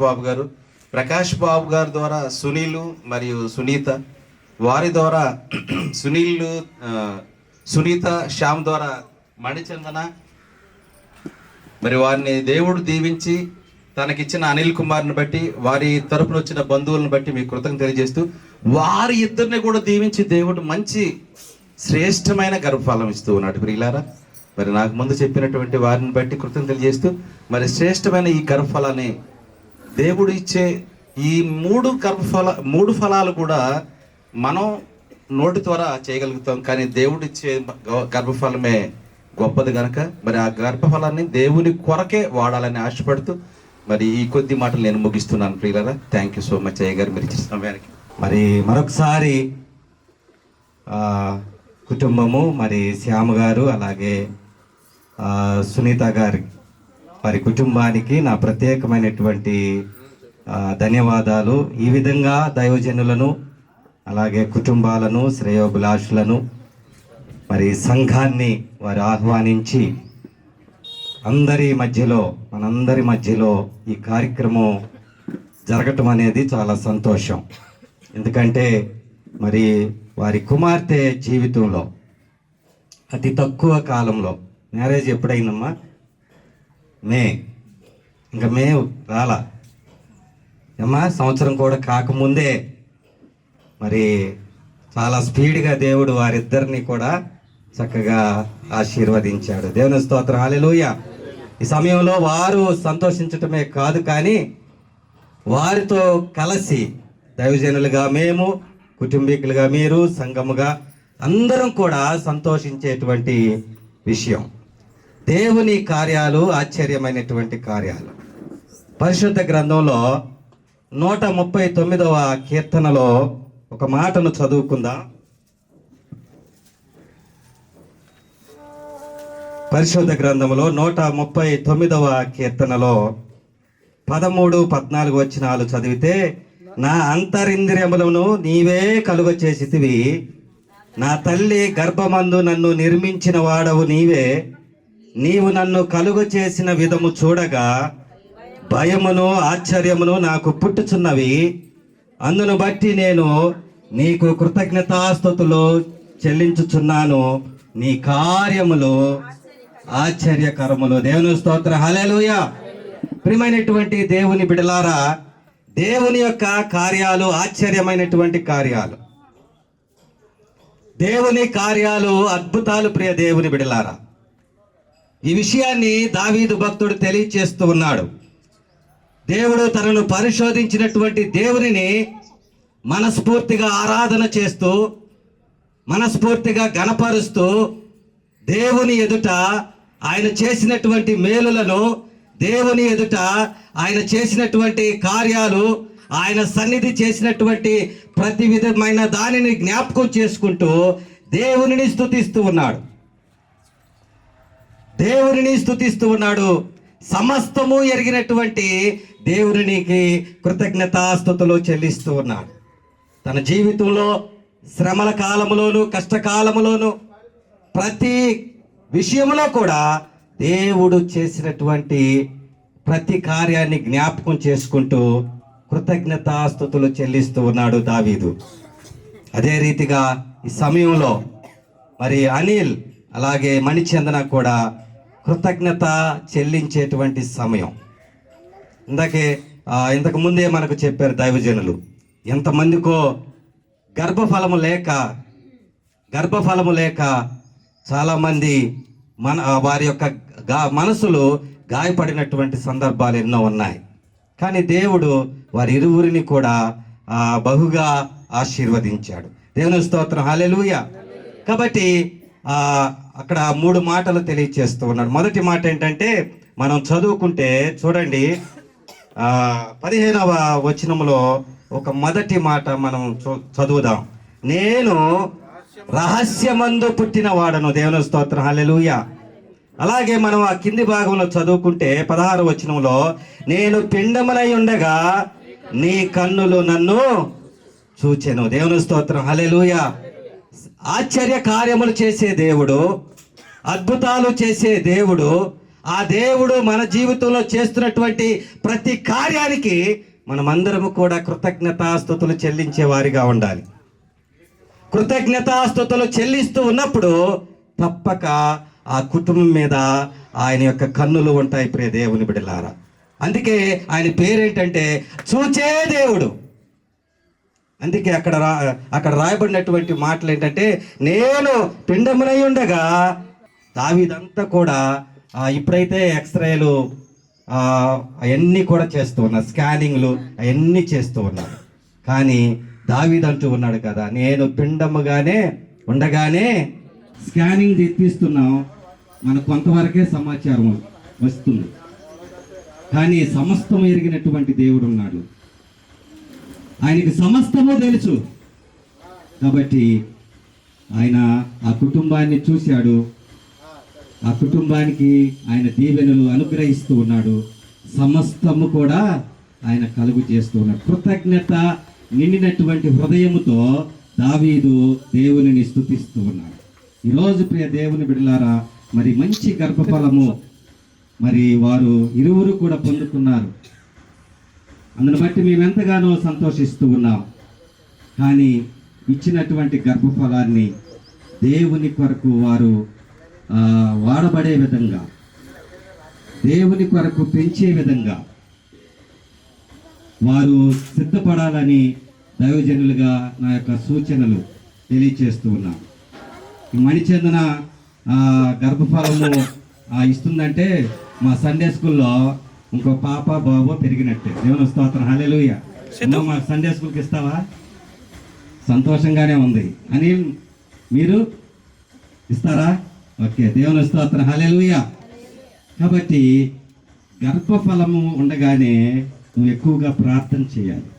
బాబు గారి ద్వారా సునీలు మరియు సునీత, వారి ద్వారా సునీత శ్యామ్ ద్వారా మణిచందన, మరి వారిని దేవుడు దీవించి తనకిచ్చిన అనిల్ కుమార్ని బట్టి, వారి తరపున వచ్చిన బంధువులను బట్టి మీకు కృతజ్ఞత తెలియజేస్తూ, వారి ఇద్దరిని కూడా దీవించి దేవుడు మంచి శ్రేష్టమైన గర్భఫలం ఇస్తూ ఉన్నాడు. ప్రియులారా, మరి నాకు ముందు చెప్పినటువంటి వారిని బట్టి కృతజ్ఞత తెలియజేస్తూ, మరి శ్రేష్టమైన ఈ గర్భఫలాన్ని దేవుడు ఇచ్చే ఈ 3 ఫలాలు కూడా మనం నోటి ద్వారా చేయగలుగుతాం, కానీ దేవుడు ఇచ్చే గర్భఫలమే గొప్పది కనుక మరి ఆ గర్భఫలాన్ని దేవుని కొరకే వాడాలని ఆశపడుతూ మరి ఈ కొద్ది మాటలు నేను ముగిస్తున్నాను. ప్రియులారా, థ్యాంక్ యూ సో మచ్ అయ్య గారు మీరు ఇచ్చిన సమయానికి. మరి మరొకసారి కుటుంబము, మరి శ్యామ గారు అలాగే సునీత గారి వారి కుటుంబానికి నా ప్రత్యేకమైనటువంటి ధన్యవాదాలు. ఈ విధంగా దైవజనులను అలాగే కుటుంబాలను, శ్రేయోభిలాషులను, మరి సంఘాన్ని వారు ఆహ్వానించి మనందరి మధ్యలో ఈ కార్యక్రమం జరగటం అనేది చాలా సంతోషం. ఎందుకంటే మరి వారి కుమార్తె జీవితంలో అతి తక్కువ కాలంలో మ్యారేజ్ ఎప్పుడైందమ్మా? ఇంకా మే రాలా అమ్మా, సంవత్సరం కూడా కాకముందే మరి చాలా స్పీడ్గా దేవుడు వారిద్దరిని కూడా చక్కగా ఆశీర్వదించాడు. దేవుని స్తోత్రం, హల్లెలూయా. ఈ సమయంలో వారు సంతోషించటమే కాదు, కానీ వారితో కలిసి దైవజనులుగా మేము, కుటుంబీకులుగా మీరు, సంఘముగా అందరం కూడా సంతోషించేటువంటి విషయం. దేవుని కార్యాలు ఆశ్చర్యమైనటువంటి కార్యాలు. పరిశుద్ధ గ్రంథంలో 139వ కీర్తనలో ఒక మాటను చదువుకుందాం. పరిశుద్ధ గ్రంథంలో 139వ కీర్తనలో 13, 14 వచనాలు చదివితే, నా అంతరింద్రియములను నీవే కలుగ చేసితివి, నా తల్లి గర్భమందు నన్ను నిర్మించిన వాడవు నీవే, నీవు నన్ను కలుగ చేసిన విధము చూడగా భయమును ఆశ్చర్యమును నాకు పుట్టుచున్నవి, అందును బట్టి నేను నీకు కృతజ్ఞతాస్తుతులు చెల్లించుచున్నాను, నీ కార్యములు ఆశ్చర్యకరములు. దేవుని స్తోత్ర, హల్లెలూయా. ప్రియమైనటువంటి దేవుని బిడలారా, దేవుని యొక్క కార్యాలు ఆశ్చర్యమైనటువంటి కార్యాలు, దేవుని కార్యాలు అద్భుతాలు. ప్రియ దేవుని బిడలారా, ఈ విషయాన్ని దావీదు భక్తుడు తెలియచేస్తూ ఉన్నాడు. దేవుడు తనను పరిశోధించినటువంటి దేవునిని మనస్ఫూర్తిగా ఆరాధన చేస్తూ, మనస్ఫూర్తిగా గణపరుస్తూ, దేవుని ఎదుట ఆయన చేసినటువంటి మేలులను, దేవుని ఎదుట ఆయన చేసినటువంటి కార్యాలు, ఆయన సన్నిధి చేసినటువంటి ప్రతి విధమైన దానిని జ్ఞాపకం చేసుకుంటూ దేవునిని స్తుతిస్తూ ఉన్నాడు. సమస్తము ఎరిగినటువంటి దేవునికి కృతజ్ఞతాస్తుతులు చెల్లిస్తూ ఉన్నాడు. తన జీవితంలో శ్రమల కాలములోను కష్టకాలములోను ప్రతి విషయంలో కూడా దేవుడు చేసినటువంటి ప్రతి కార్యాన్ని జ్ఞాపకం చేసుకుంటూ కృతజ్ఞతాస్తుతులు చెల్లిస్తూ ఉన్నాడు దావీదు. అదే రీతిగా ఈ సమయంలో మరి అనిల్ అలాగే మణిచందన కూడా కృతజ్ఞత చెల్లించేటువంటి సమయం. ఇంతకు ముందే మనకు చెప్పారు దైవజనులు, ఎంతమందికో గర్భఫలము లేక చాలామంది వారి యొక్క మనసులు గాయపడినటువంటి సందర్భాలు ఎన్నో ఉన్నాయి. కానీ దేవుడు వారి ఇరువురిని కూడా బహుగా ఆశీర్వదించాడు. దేవుని స్తోత్రం, హల్లెలూయా. కాబట్టి అక్కడ 3 మాటలు తెలియచేస్తూ ఉన్నాడు. మొదటి మాట ఏంటంటే, మనం చదువుకుంటే చూడండి 15వ వచనంలో ఒక మొదటి మాట మనం చదువుదాం. నేను రహస్యమందు పుట్టిన వాడను. దేవుని స్తోత్రం, హల్లెలూయా. అలాగే మనం ఆ కింది భాగంలో చదువుకుంటే 16వ వచనంలో, నేను పిండమునై ఉండగా నీ కన్నులు నన్ను చూచెను. దేవుని స్తోత్రం, హల్లెలూయా. ఆశ్చర్య కార్యములు చేసే దేవుడు, అద్భుతాలు చేసే దేవుడు, ఆ దేవుడు మన జీవితంలో చేస్తున్నటువంటి ప్రతి కార్యానికి మనమందరము కూడా కృతజ్ఞతాస్తుతులు చెల్లించే వారిగా ఉండాలి. కృతజ్ఞతాస్తుతులు చెల్లిస్తూ ఉన్నప్పుడు తప్పక ఆ కుటుంబం మీద ఆయన యొక్క కన్నులు ఉంటాయి. ప్రియ దేవుని బిడ్డలారా, అందుకే ఆయన పేరేంటంటే చూచే దేవుడు. అందుకే అక్కడ రాయబడినటువంటి మాటలు ఏంటంటే, నేను పిండమునై ఉండగా, దావీదంతా కూడా ఇప్పుడైతే ఎక్స్రేలు అవన్నీ కూడా చేస్తూ ఉన్నారు, స్కానింగ్లు అవన్నీ చేస్తూ ఉన్నారు. కానీ దావీదు అంటూ ఉన్నాడు కదా, నేను పిండముగానే ఉండగానే స్కానింగ్ తీస్తున్నాం, మనకు కొంతవరకే సమాచారం వస్తుంది. కానీ సమస్తం ఎరిగినటువంటి దేవుడు ఉన్నాడు, ఆయనకి సమస్తము తెలుసు. కాబట్టి ఆయన ఆ కుటుంబాన్ని చూశాడు, ఆ కుటుంబానికి ఆయన దీవెనలు అనుగ్రహిస్తూ ఉన్నాడు, సమస్తము కూడా ఆయన కలుగు చేస్తూ ఉన్నాడు. కృతజ్ఞత నిండినటువంటి హృదయముతో దావీదు దేవునిని స్తుతిస్తూ ఉన్నాడు. ఈరోజు ప్రియ దేవుని బిడ్డలారా, మరి మంచి గర్భఫలము మరి వారు ఇరువురు కూడా పొందుకున్నారు. అందుని బట్టి మేము ఎంతగానో సంతోషిస్తూ ఉన్నాం. కానీ ఇచ్చినటువంటి గర్భఫలాన్ని దేవుని కొరకు వారు వాడబడే విధంగా, దేవుని కొరకు పెంచే విధంగా వారు సిద్ధపడాలని దైవజనులుగా నా యొక్క సూచనలు తెలియచేస్తూ ఉన్నాం. ఈ మణిచందన గర్భఫలము ఇస్తుందంటే మా సండే స్కూల్లో ఇంకో పాప బాబు పెరిగినట్టే. దేవుని స్తోత్రం, హల్లెలూయా. మా సండే స్కూల్కి ఇస్తావా? సంతోషంగానే ఉంది. అని మీరు ఇస్తారా? ఓకే, దేవుని స్తోత్రం, హల్లెలూయా. కాబట్టి గర్భఫలము ఉండగానే నువ్వు ఎక్కువగా ప్రార్థన చేయాలి.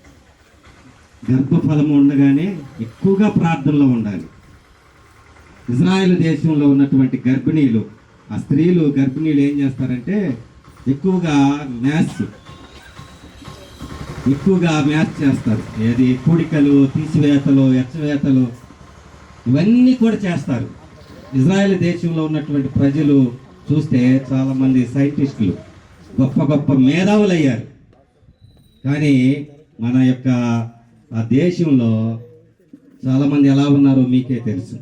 గర్భఫలము ఉండగానే ఎక్కువగా ప్రార్థనలో ఉండాలి. ఇజ్రాయెల్ దేశంలో ఉన్నటువంటి గర్భిణీలు, ఆ స్త్రీలు గర్భిణీలు ఏం చేస్తారంటే ఎక్కువగా మ్యాథ్స్ చేస్తారు. ఏది కూడికలు, తీసివేతలు, ఎచ్చవేతలు ఇవన్నీ కూడా చేస్తారు. ఇజ్రాయెల్ దేశంలో ఉన్నటువంటి ప్రజలు చూస్తే చాలామంది సైంటిస్టులు గొప్ప గొప్ప మేధావులు అయ్యారు. కానీ మన యొక్క ఆ దేశంలో చాలామంది ఎలా ఉన్నారో మీకే తెలుసు.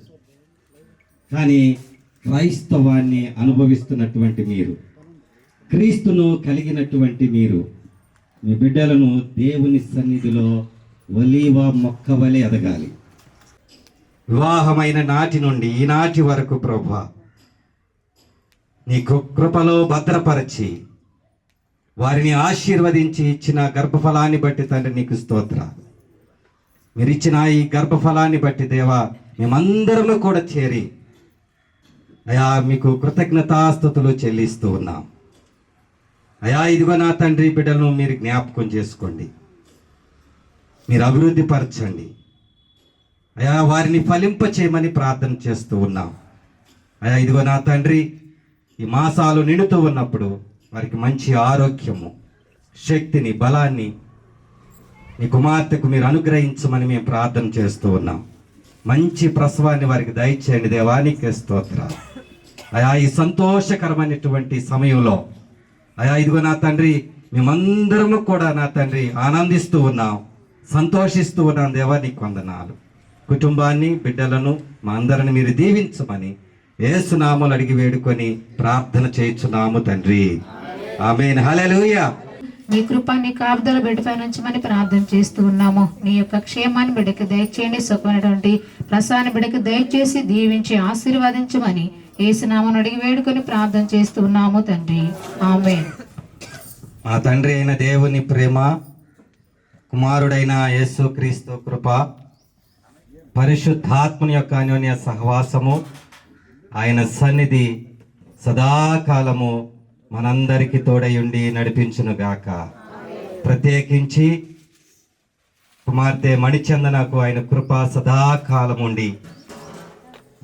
కానీ క్రైస్తవాన్ని అనుభవిస్తున్నటువంటి మీరు, క్రీస్తును కలిగినటువంటి మీరు, మీ బిడ్డలను దేవుని సన్నిధిలో ఒలీవ మొక్క వలె ఎదగాలి. వివాహమైన నాటి నుండి ఈనాటి వరకు ప్రభువా నీ కృపలో భద్రపరిచి వారిని ఆశీర్వదించి ఇచ్చిన గర్భఫలాన్ని బట్టి తండ్రి నీకు స్తోత్రాలు. మీరు ఇచ్చిన ఈ గర్భఫలాన్ని బట్టి దేవా మేమందరము కూడా చేరి అయా మీకు కృతజ్ఞతాస్తుతులు చెల్లిస్తూ ఉన్నాం. అయా ఇదిగో నా తండ్రి బిడ్డలను మీరు జ్ఞాపకం చేసుకోండి, మీరు అభివృద్ధి పరచండి అయా, వారిని ఫలింప చేయమని ప్రార్థన చేస్తూ ఉన్నాం. అయా ఇదిగో నా తండ్రి ఈ మాసాలు నిండుతూ ఉన్నప్పుడు వారికి మంచి ఆరోగ్యము, శక్తిని, బలాన్ని నీ కుమార్తెకు మీరు అనుగ్రహించమని మేము ప్రార్థన చేస్తూ ఉన్నాం. మంచి ప్రసవాన్ని వారికి దయచేయండి దేవానికి స్తోత్రాలు. అయా ఈ సంతోషకరమైనటువంటి సమయంలో అయా ఇదిగో నా తండ్రి మేమందరము కూడా నా తండ్రి ఆనందిస్తూ ఉన్నాం, సంతోషిస్తూ ఉన్నాం దేవానికి వందనాలు. కుటుంబాన్ని, బిడ్డలను మా అందరిని మీరు దీవించమని యేసునామములో అడిగి వేడుకొని ప్రార్థన చేయుచున్నాము తండ్రి. ఆమేన్. హల్లెలూయా. నీ కృపాన్ని కాపుదల బిడ్డపై నుంచమని ప్రార్థన చేస్తూ ఉన్నాము. నీ యొక్క క్షేమాన్ని బిడ్డకి దయచేయండి, సుఖమైనటువంటి ప్రసాదాన్ని బిడ్డకి దయచేసి దీవించి ఆశీర్వదించమని యేసునామమును అడిగి వేడుకొని ప్రార్థన చేస్తూ ఉన్నాము తండ్రి. ఆమేన్. మా తండ్రి అయిన దేవుని ప్రేమ, కుమారుడైన యేసుక్రీస్తు కృప, పరిశుద్ధాత్మని యొక్క అన్యోన్య సహవాసము, ఆయన సన్నిధి సదాకాలము మనందరికీ తోడయుండి నడిపించునుగాక. ప్రత్యేకించి కుమార్తె మణిచందనకు ఆయన కృప సదాకాలం ఉండి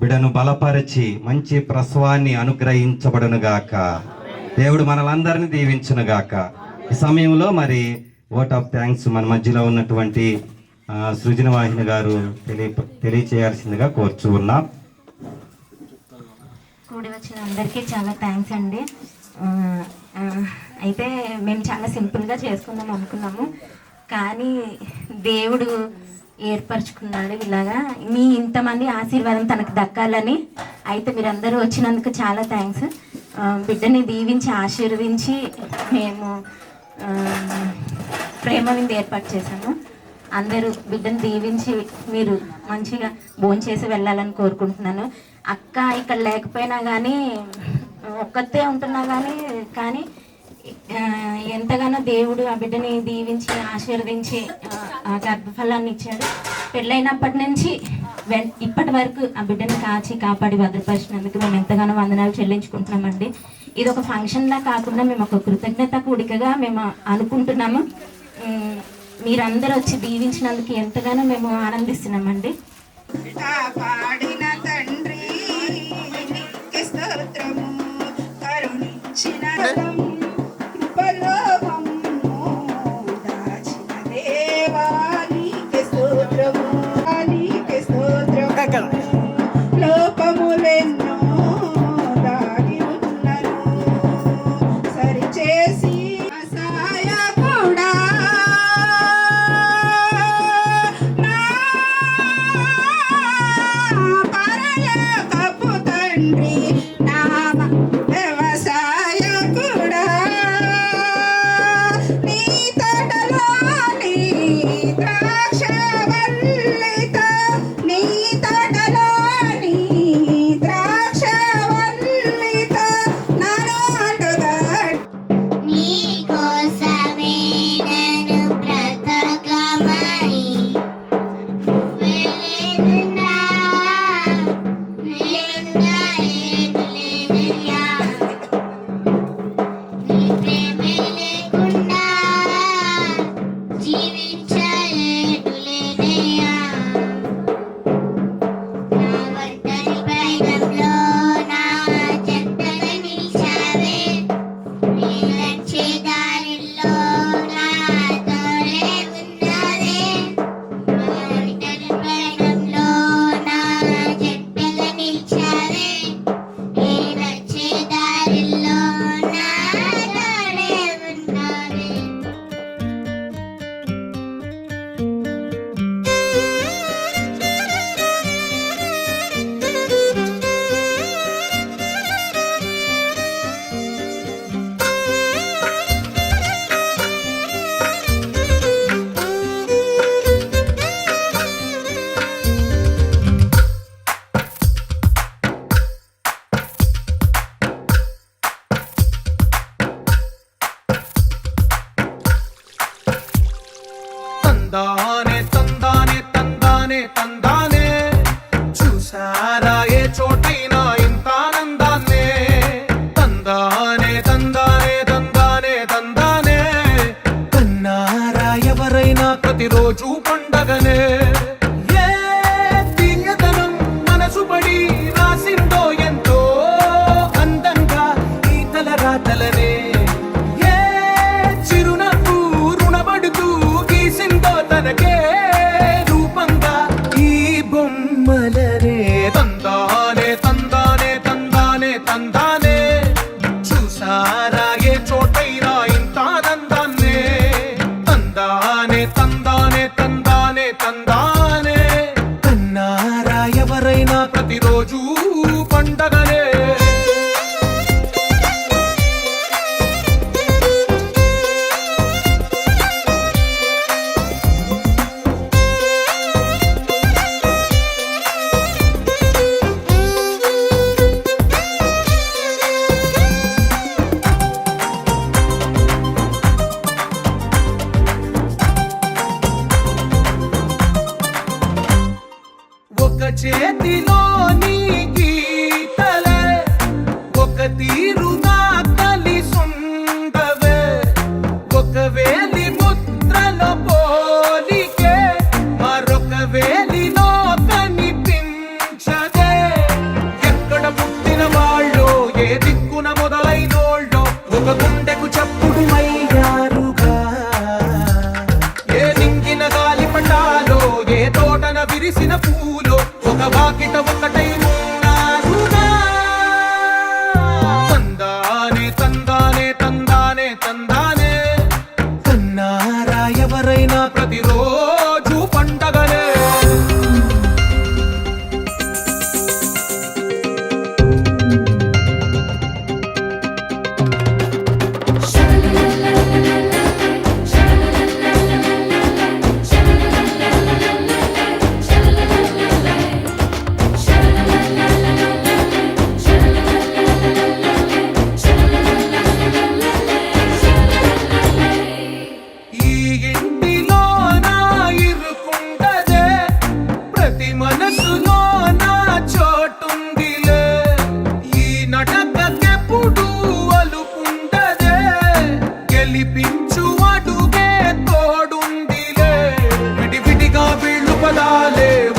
బిడను బలపరిచి మంచి ప్రసవాన్ని అనుగ్రహించబడునుగాక. దేవుడు మనలందరినీ దీవించునుగాక. ఈ సమయంలో మరి ఓట్ ఆఫ్ థ్యాంక్స్ మన మధ్యలో ఉన్నటువంటి సృజన వాహిని గారు తెలియచేయాల్సిందిగా కోరుచూ ఉన్నాం. కూడి వచ్చిన అందరికీ చాలా థ్యాంక్స్ అండి. అయితే మేము చాలా సింపుల్గా చేసుకుందాం అనుకున్నాము, కానీ దేవుడు ఏర్పరచుకున్నాడు ఇలాగా. మీ ఇంతమంది ఆశీర్వాదం తనకు దక్కాలని. అయితే మీరందరూ వచ్చినందుకు చాలా థ్యాంక్స్. బిడ్డని దీవించి ఆశీర్వదించి మేము ప్రేమ విందు ఏర్పాటు చేశాము. అందరూ బిడ్డను దీవించి మీరు మంచిగా భోంచేసి వెళ్ళాలని కోరుకుంటున్నాను. అక్క ఇక్కడ లేకపోయినా కానీ, ఒక్కతే ఉంటున్నా కానీ ఎంతగానో దేవుడు ఆ బిడ్డని దీవించి ఆశీర్వదించి ఆ గర్భఫలాన్ని ఇచ్చాడు. పెళ్ళైనప్పటి నుంచి ఇప్పటి వరకు ఆ బిడ్డని కాచి కాపాడి భద్రపరిచినందుకు మేము ఎంతగానో వందనాలు చెల్లించుకుంటున్నామండి. ఇది ఒక ఫంక్షన్లా కాకుండా మేము ఒక కృతజ్ఞత కూడికగా మేము అనుకుంటున్నాము. మీరందరూ వచ్చి దీవించినందుకు ఎంతగానో మేము ఆనందిస్తున్నామండి. పాడిన తండ్రి నీకే స్తోత్రము, కరుణించిన కృపలో మమ్ము దాచిన దేవా నీకే స్తోత్రము, నీకే స్తోత్రము. లోపములెన్నో దాగి ఉన్నను సరిచేసి సహాయకుడా నామ వ్యవసాయకుడా, నీ తోటలోని ద్రాక్షవల్లితో, నీ తోటలోని ద్రాక్షవల్లితో నానాటుగా నీ కోసమే నేను బ్రతకమై వెలుగునా తందానే తందానే తందానే తందానే, చూసారా ఏ చోటైనా ఇంత ఆనందాన్నే. తందానే తందానే తందానే తందానే, కన్నారా ఎవరైనా ప్రతిరోజు పండగనే. ఏ తీయదనం మనసు పడి రాసిందో ఎంతో అందంగా ఈ తల రాతలనే.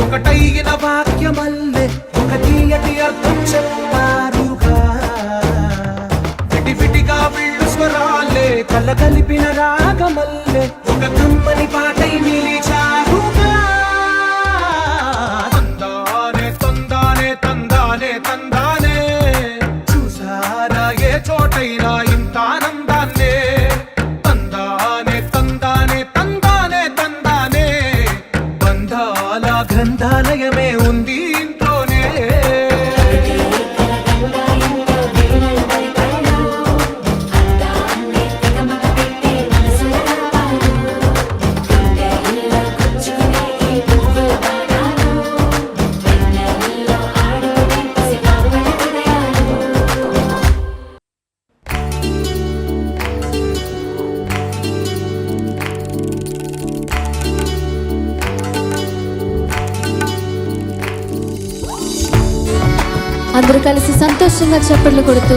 ఒకటైన వాక్యమల్లే ఒక తీయటి అర్థం చెప్పారుగా. విటివిటిగా వీళ్ళు స్వరాలే కళ్ళ కలిపిన రాగమల్లే ఒక కమ్మని పాటై నిలిచారుగా. తందానే తందానే తందానే తందానే చూసారా ఏ చోటైనా ఇంత ఆనందాన్నే. తందానే తందానే తందానే తందానే బంధాల గ్రంథాలయమే ఉంది ఇంట్లోనే. అందరూ కలిసి సంతోషంగా చప్పట్లు కొడుతూ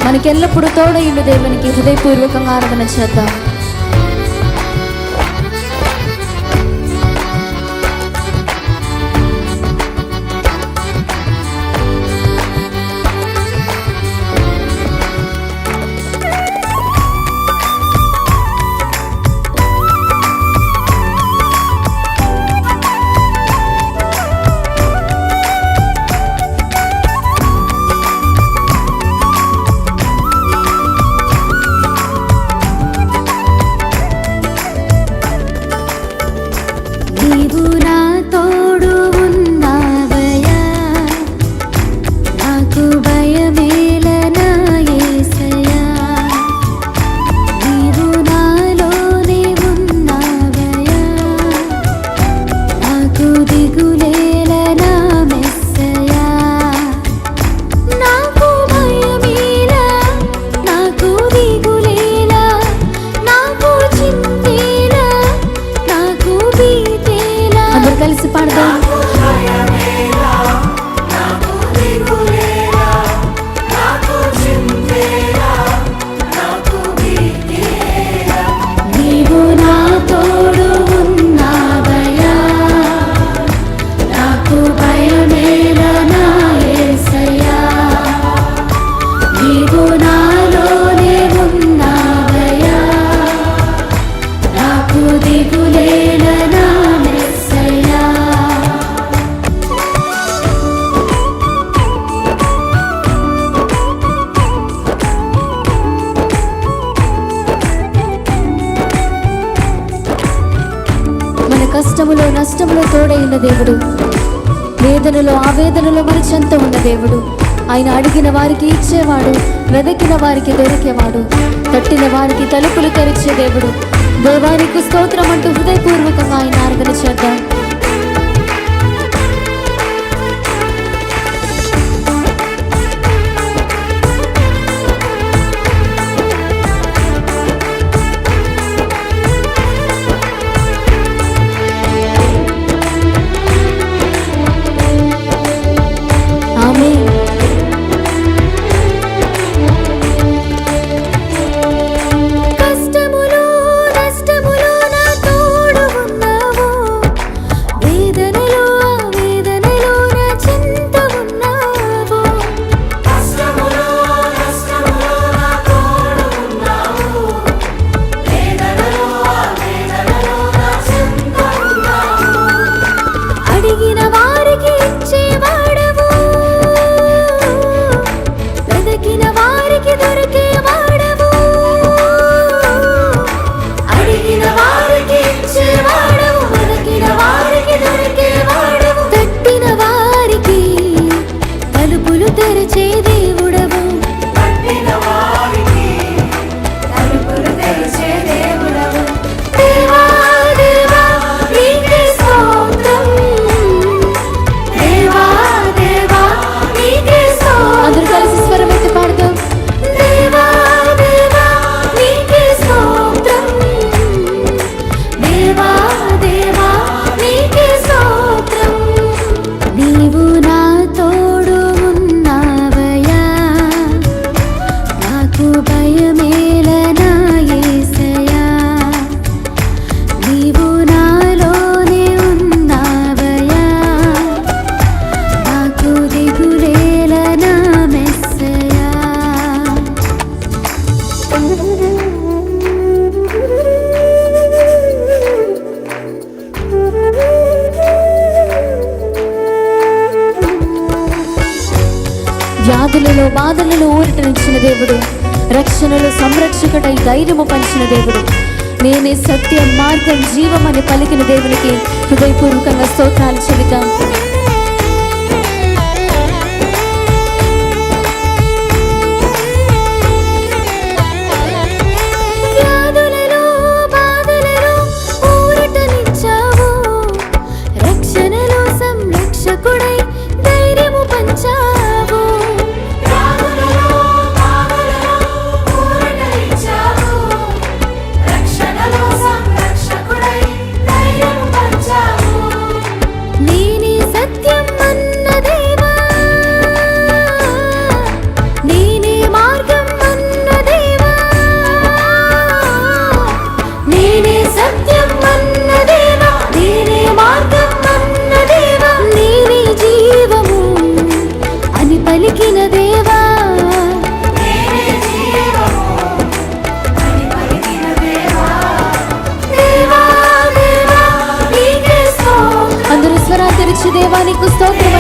మనకెల్లప్పుడూ తోడయుండు దేవునికి హృదయపూర్వకంగా ఆరాధన చేద్దాం. కలిసి పాడదాం. నీవు నా తోడు ఉన్నావయ్యా, నాకు భయమేలనా యేసయ్యా. నీవు నాలోనే ఉన్నావయ్యా, నాకు దిగులేలనా. కష్టములో నష్టములో తోడైన దేవుడు, వేదనలో ఆవేదనలో మన చెంత ఉన్న దేవుడు. ఆయన అడిగిన వారికి ఇచ్చేవాడు, వెదకిన వారికి దొరికేవాడు, తట్టిన వారికి తలుపులు తెరిచే దేవుడు. దేవానికి స్తోత్రం అంటూ హృదయపూర్వకంగా ఆయన ఆరాధన చేద్దాం. కష్టములో నష్టములో నా తోడు ఉన్నావు, వ్యాధులలో బాధలలో ఊరటనిచ్చిన దేవుడు, రక్షణలో సంరక్షకుడై ధైర్యము పంచిన దేవుడు, నేనే సత్యం మార్గం జీవం అని పలికిన దేవునికి హృదయపూర్వకంగా స్తోత్రాలు చెబుతాం. దేవానికి స్తోత్రం